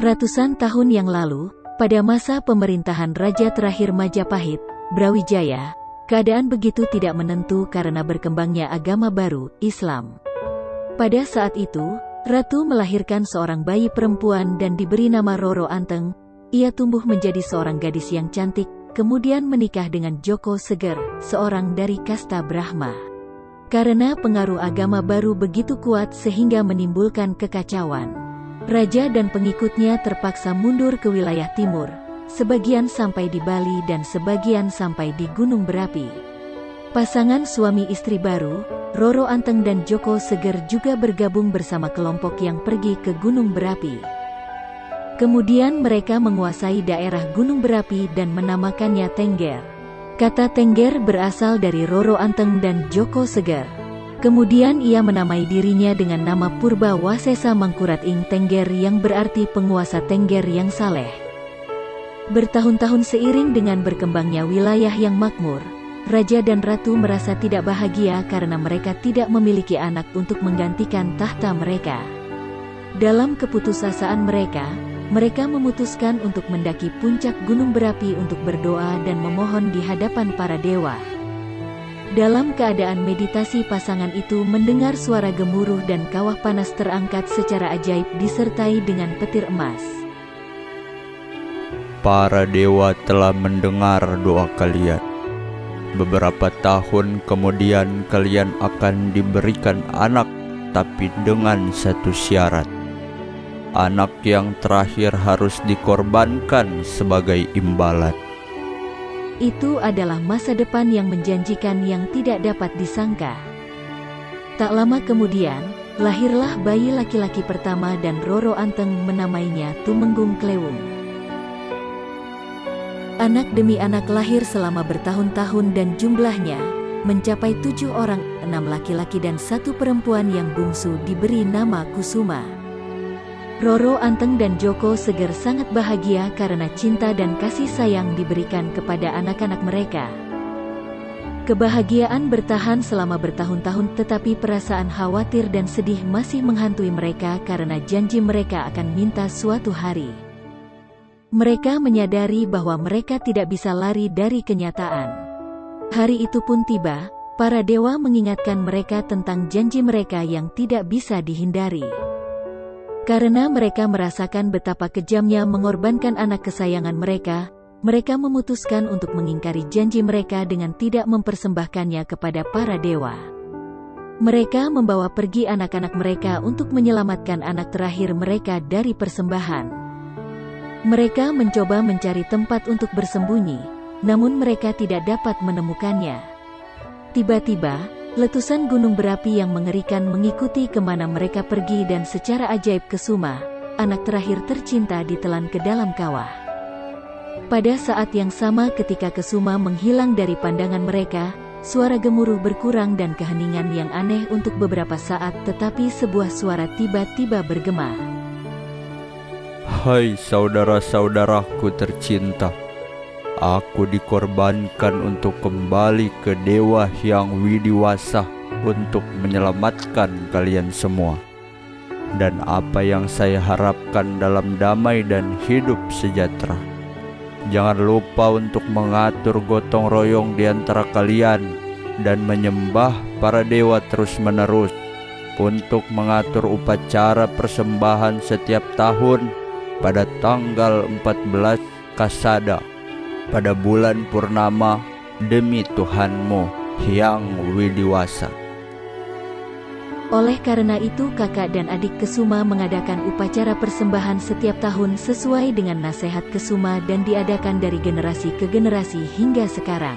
Ratusan tahun yang lalu, pada masa pemerintahan Raja terakhir Majapahit, Brawijaya, keadaan begitu tidak menentu karena berkembangnya agama baru, Islam. Pada saat itu, Ratu melahirkan seorang bayi perempuan dan diberi nama Roro Anteng. Ia tumbuh menjadi seorang gadis yang cantik, kemudian menikah dengan Joko Seger, seorang dari kasta Brahma. Karena pengaruh agama baru begitu kuat sehingga menimbulkan kekacauan, Raja dan pengikutnya terpaksa mundur ke wilayah timur, sebagian sampai di Bali dan sebagian sampai di Gunung Berapi. Pasangan suami istri baru, Roro Anteng dan Joko Seger juga bergabung bersama kelompok yang pergi ke Gunung Berapi. Kemudian mereka menguasai daerah Gunung Berapi dan menamakannya Tengger. Kata Tengger berasal dari Roro Anteng dan Joko Seger. Kemudian ia menamai dirinya dengan nama Purba Wasesa Mangkurat Ing Tengger yang berarti penguasa Tengger yang saleh. Bertahun-tahun seiring dengan berkembangnya wilayah yang makmur, Raja dan Ratu merasa tidak bahagia karena mereka tidak memiliki anak untuk menggantikan tahta mereka. Dalam keputusasaan mereka memutuskan untuk mendaki puncak Gunung Berapi untuk berdoa dan memohon di hadapan para dewa. Dalam keadaan meditasi, pasangan itu mendengar suara gemuruh dan kawah panas terangkat secara ajaib disertai dengan petir emas. Para dewa telah mendengar doa kalian. Beberapa tahun kemudian kalian akan diberikan anak, tapi dengan satu syarat. Anak yang terakhir harus dikorbankan sebagai imbalan. Itu adalah masa depan yang menjanjikan yang tidak dapat disangka. Tak lama kemudian, lahirlah bayi laki-laki pertama dan Roro Anteng menamainya Tumenggung Klewung. Anak demi anak lahir selama bertahun-tahun dan jumlahnya mencapai 7 orang, 6 laki-laki dan 1 perempuan yang bungsu diberi nama Kusuma. Roro Anteng dan Joko Seger sangat bahagia karena cinta dan kasih sayang diberikan kepada anak-anak mereka. Kebahagiaan bertahan selama bertahun-tahun, tetapi perasaan khawatir dan sedih masih menghantui mereka karena janji mereka akan minta suatu hari. Mereka menyadari bahwa mereka tidak bisa lari dari kenyataan. Hari itu pun tiba, para dewa mengingatkan mereka tentang janji mereka yang tidak bisa dihindari. Karena mereka merasakan betapa kejamnya mengorbankan anak kesayangan mereka memutuskan untuk mengingkari janji mereka dengan tidak mempersembahkannya kepada para dewa. Mereka membawa pergi anak-anak mereka untuk menyelamatkan anak terakhir mereka dari persembahan. Mereka mencoba mencari tempat untuk bersembunyi, namun mereka tidak dapat menemukannya. Tiba-tiba, letusan gunung berapi yang mengerikan mengikuti kemana mereka pergi dan secara ajaib Kusuma, anak terakhir tercinta, ditelan ke dalam kawah. Pada saat yang sama ketika Kusuma menghilang dari pandangan mereka, suara gemuruh berkurang dan keheningan yang aneh untuk beberapa saat, tetapi sebuah suara tiba-tiba bergema. Hai saudara-saudaraku tercinta. Aku dikorbankan untuk kembali ke Dewa yang widiwasa untuk menyelamatkan kalian semua. Dan apa yang saya harapkan dalam damai dan hidup sejahtera. Jangan lupa untuk mengatur gotong royong di antara kalian dan menyembah para dewa terus-menerus untuk mengatur upacara persembahan setiap tahun pada tanggal 14 Kasada. Pada bulan purnama demi Tuhanmu yang widiwasa. Oleh karena itu kakak dan adik Kusuma mengadakan upacara persembahan setiap tahun sesuai dengan nasihat Kusuma dan diadakan dari generasi ke generasi hingga sekarang.